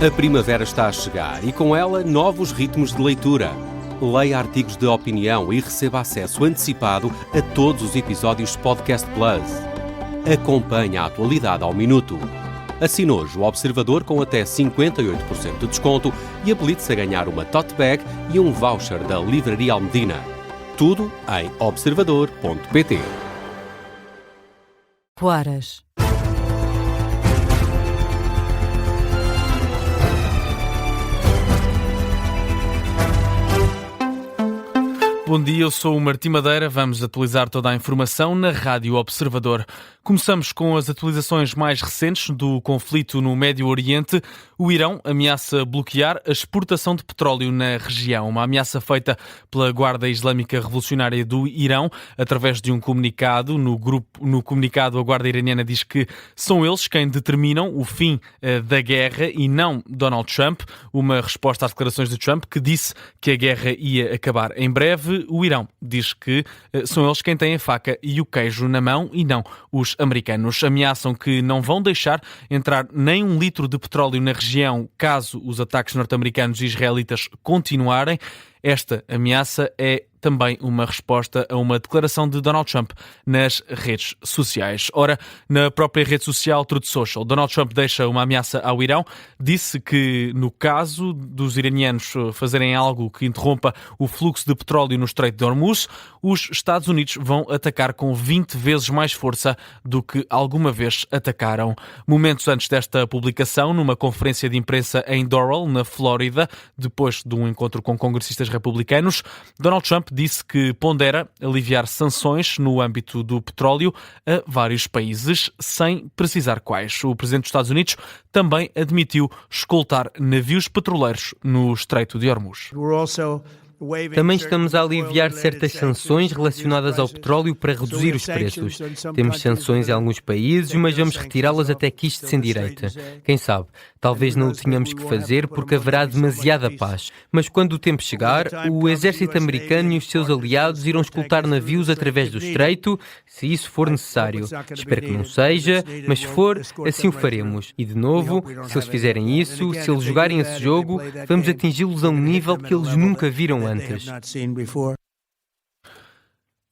A primavera está a chegar e com ela novos ritmos de leitura. Leia artigos de opinião e receba acesso antecipado a todos os episódios de Podcast Plus. Acompanhe a atualidade ao minuto. Assine hoje o Observador com até 58% de desconto e habilite-se a ganhar uma tote bag e um voucher da Livraria Almedina. Tudo em observador.pt. Poaras. Bom dia, eu sou o Martim Madeira. Vamos atualizar toda a informação na Rádio Observador. Começamos com as atualizações mais recentes do conflito no Médio Oriente. O Irão ameaça bloquear a exportação de petróleo na região. Uma ameaça feita pela Guarda Islâmica Revolucionária do Irão através de um comunicado. No comunicado, a Guarda Iraniana diz que são eles quem determinam o fim da guerra e não Donald Trump. Uma resposta às declarações de Trump, que disse que a guerra ia acabar em breve. O Irão diz que são eles quem têm a faca e o queijo na mão e não os americanos. Ameaçam que não vão deixar entrar nem um litro de petróleo na região caso os ataques norte-americanos e israelitas continuarem. Esta ameaça é também uma resposta a uma declaração de Donald Trump nas redes sociais. Ora, na própria rede social Truth Social, Donald Trump deixa uma ameaça ao Irão. Disse que, no caso dos iranianos fazerem algo que interrompa o fluxo de petróleo no Estreito de Hormuz, os Estados Unidos vão atacar com 20 vezes mais força do que alguma vez atacaram. Momentos antes desta publicação, numa conferência de imprensa em Doral, na Flórida, depois de um encontro com congressistas republicanos, Donald Trump disse que pondera aliviar sanções no âmbito do petróleo a vários países, sem precisar quais. O presidente dos Estados Unidos também admitiu escoltar navios petroleiros no Estreito de Hormuz. Também estamos a aliviar certas sanções relacionadas ao petróleo para reduzir os preços. Temos sanções em alguns países, mas vamos retirá-las até que isto se endireite. Quem sabe, talvez não o tenhamos que fazer porque haverá demasiada paz. Mas quando o tempo chegar, o exército americano e os seus aliados irão escoltar navios através do estreito, se isso for necessário. Espero que não seja, mas se for, assim o faremos. E de novo, se eles fizerem isso, se eles jogarem esse jogo, vamos atingi-los a um nível que eles nunca viram antes.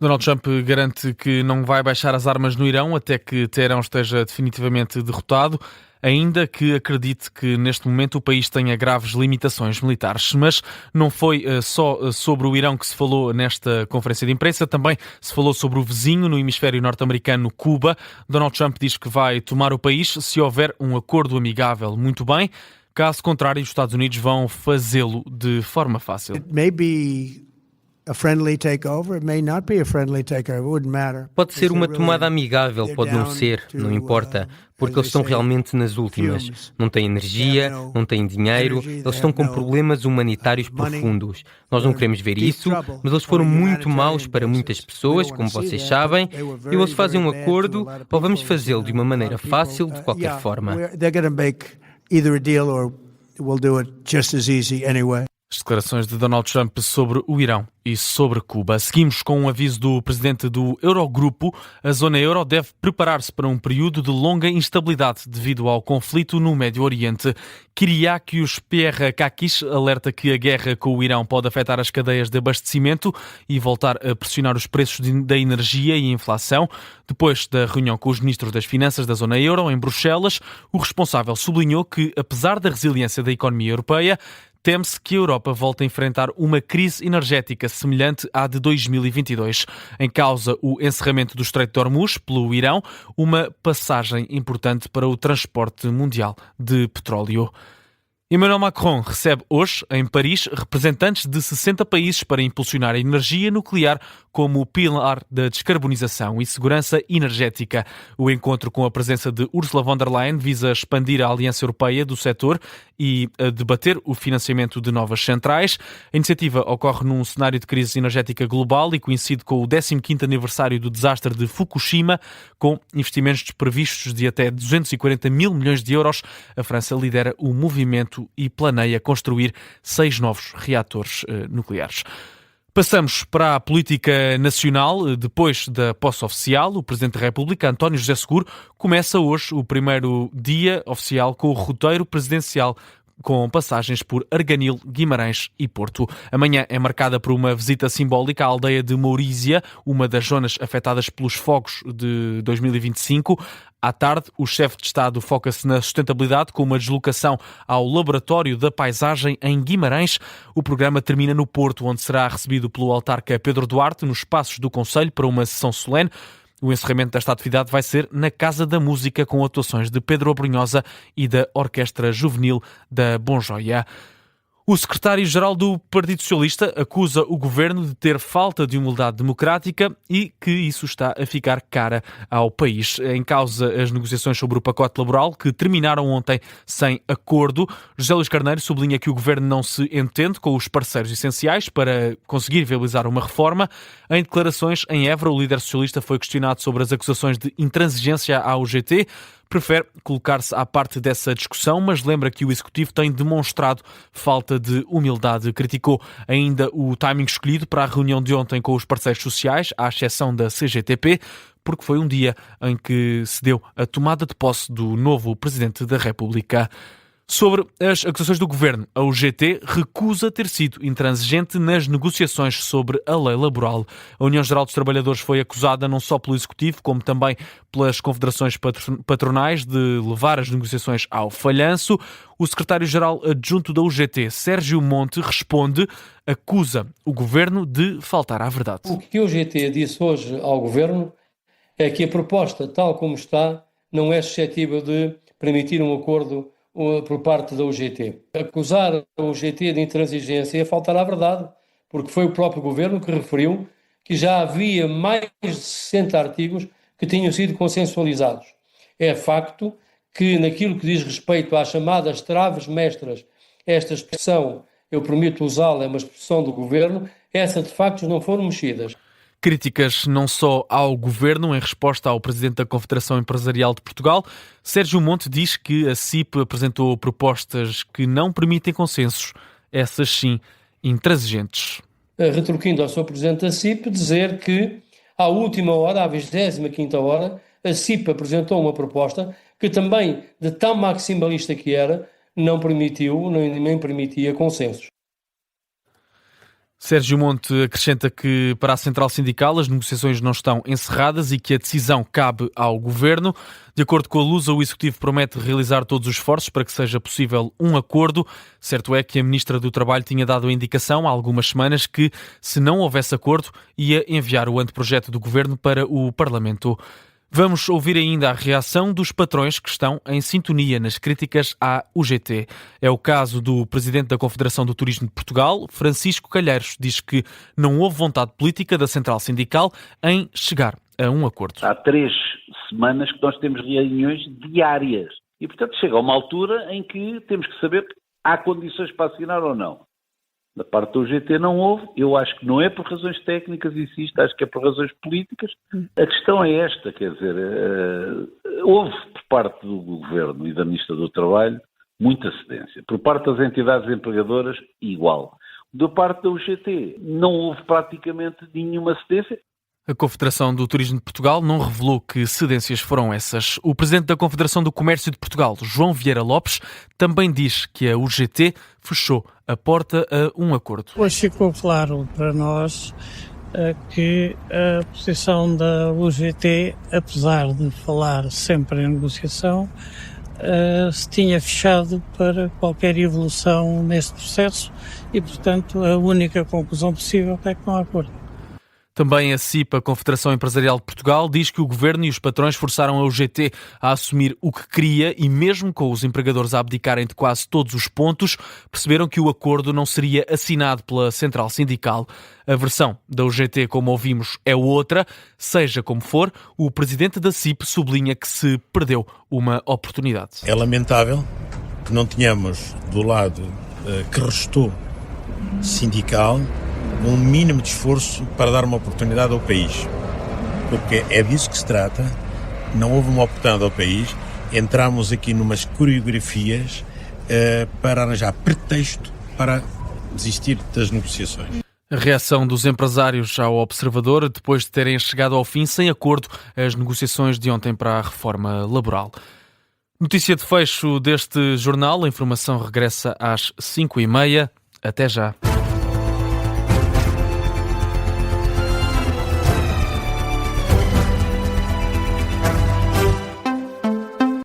Donald Trump garante que não vai baixar as armas no Irão até que Teherão esteja definitivamente derrotado, ainda que acredite que neste momento o país tenha graves limitações militares. Mas não foi só sobre o Irão que se falou nesta conferência de imprensa, também se falou sobre o vizinho no hemisfério norte-americano, Cuba. Donald Trump diz que vai tomar o país se houver um acordo amigável. Muito bem. Caso contrário, os Estados Unidos vão fazê-lo de forma fácil. Pode ser uma tomada amigável, pode não ser, não importa, porque eles estão realmente nas últimas. Não têm energia, não têm dinheiro, eles estão com problemas humanitários profundos. Nós não queremos ver isso, mas eles foram muito maus para muitas pessoas, como vocês sabem, e eles fazem um acordo, ou vamos fazê-lo de uma maneira fácil, de qualquer forma. Either a deal or we'll do it just as easy anyway. As declarações de Donald Trump sobre o Irão e sobre Cuba. Seguimos com um aviso do presidente do Eurogrupo. A zona euro deve preparar-se para um período de longa instabilidade devido ao conflito no Médio Oriente. Kyriakos Pierrakakis alerta que a guerra com o Irão pode afetar as cadeias de abastecimento e voltar a pressionar os preços da energia e a inflação. Depois da reunião com os ministros das Finanças da zona euro em Bruxelas, o responsável sublinhou que, apesar da resiliência da economia europeia, teme-se que a Europa volte a enfrentar uma crise energética semelhante à de 2022. Em causa o encerramento do Estreito de Hormuz pelo Irão, uma passagem importante para o transporte mundial de petróleo. Emmanuel Macron recebe hoje, em Paris, representantes de 60 países para impulsionar a energia nuclear como pilar da descarbonização e segurança energética. O encontro, com a presença de Ursula von der Leyen, visa expandir a Aliança Europeia do setor e a debater o financiamento de novas centrais. A iniciativa ocorre num cenário de crise energética global e coincide com o 15º aniversário do desastre de Fukushima, com investimentos previstos de até 240 mil milhões de euros. A França lidera o movimento e planeia construir 6 novos reatores nucleares. Passamos para a política nacional. Depois da posse oficial, o Presidente da República, António José Seguro, começa hoje o primeiro dia oficial com o roteiro presidencial com passagens por Arganil, Guimarães e Porto. Amanhã é marcada por uma visita simbólica à aldeia de Mourísia, uma das zonas afetadas pelos fogos de 2025. À tarde, o chefe de Estado foca-se na sustentabilidade com uma deslocação ao Laboratório da Paisagem em Guimarães. O programa termina no Porto, onde será recebido pelo autarca Pedro Duarte, nos espaços do Conselho, para uma sessão solene. O encerramento desta atividade vai ser na Casa da Música, com atuações de Pedro Abrunhosa e da Orquestra Juvenil da Bonjoia. O secretário-geral do Partido Socialista acusa o governo de ter falta de humildade democrática e que isso está a ficar cara ao país. Em causa as negociações sobre o pacote laboral, que terminaram ontem sem acordo. José Luís Carneiro sublinha que o governo não se entende com os parceiros essenciais para conseguir viabilizar uma reforma. Em declarações em Évora, o líder socialista foi questionado sobre as acusações de intransigência à UGT. Prefere colocar-se à parte dessa discussão, mas lembra que o Executivo tem demonstrado falta de humildade. Criticou ainda o timing escolhido para a reunião de ontem com os parceiros sociais, à exceção da CGTP, porque foi um dia em que se deu a tomada de posse do novo Presidente da República. Sobre as acusações do governo, a UGT recusa ter sido intransigente nas negociações sobre a lei laboral. A União Geral dos Trabalhadores foi acusada não só pelo Executivo, como também pelas confederações patronais de levar as negociações ao falhanço. O secretário-geral adjunto da UGT, Sérgio Monte, acusa o governo de faltar à verdade. O que a UGT disse hoje ao governo é que a proposta, tal como está, não é suscetível de permitir um acordo por parte da UGT. Acusar a UGT de intransigência é faltar à verdade, porque foi o próprio governo que referiu que já havia mais de 60 artigos que tinham sido consensualizados. É facto que, naquilo que diz respeito às chamadas traves mestras, esta expressão, eu permito usá-la, é uma expressão do governo, essas de facto não foram mexidas. Críticas não só ao governo, em resposta ao presidente da Confederação Empresarial de Portugal. Sérgio Monte diz que a CIP apresentou propostas que não permitem consensos, essas sim intransigentes. Retruquindo ao Sr. Presidente da CIP, dizer que à última hora, à 25ª hora, a CIP apresentou uma proposta que também, de tão maximalista que era, não permitiu, nem permitia consensos. Sérgio Monte acrescenta que para a Central Sindical as negociações não estão encerradas e que a decisão cabe ao Governo. De acordo com a Lusa, o Executivo promete realizar todos os esforços para que seja possível um acordo. Certo é que a Ministra do Trabalho tinha dado a indicação há algumas semanas que, se não houvesse acordo, ia enviar o anteprojeto do Governo para o Parlamento. Vamos ouvir ainda a reação dos patrões que estão em sintonia nas críticas à UGT. É o caso do presidente da Confederação do Turismo de Portugal, Francisco Calheiros, diz que não houve vontade política da Central Sindical em chegar a um acordo. Há 3 semanas que nós temos reuniões diárias e, portanto, chega a uma altura em que temos que saber que há condições para assinar ou não. Da parte do UGT não houve, eu acho que não é por razões técnicas, insisto, acho que é por razões políticas. A questão é esta, quer dizer, houve por parte do Governo e da Ministra do Trabalho muita cedência. Por parte das entidades empregadoras, igual. Da parte da UGT não houve praticamente nenhuma cedência. A Confederação do Turismo de Portugal não revelou que cedências foram essas. O presidente da Confederação do Comércio de Portugal, João Vieira Lopes, também diz que a UGT fechou a porta a um acordo. Hoje ficou claro para nós que a posição da UGT, apesar de falar sempre em negociação, se tinha fechado para qualquer evolução nesse processo e, portanto, a única conclusão possível é que não há acordo. Também a CIP, a Confederação Empresarial de Portugal, diz que o governo e os patrões forçaram a UGT a assumir o que queria e, mesmo com os empregadores a abdicarem de quase todos os pontos, perceberam que o acordo não seria assinado pela Central Sindical. A versão da UGT, como ouvimos, é outra. Seja como for, o presidente da CIP sublinha que se perdeu uma oportunidade. É lamentável que não tenhamos, do lado que restou sindical, um mínimo de esforço para dar uma oportunidade ao país. Porque é disso que se trata, não houve uma oportunidade ao país, entramos aqui numas coreografias para arranjar pretexto para desistir das negociações. A reação dos empresários ao Observador, depois de terem chegado ao fim sem acordo as negociações de ontem para a reforma laboral. Notícia de fecho deste jornal. A informação regressa às 5h30. Até já.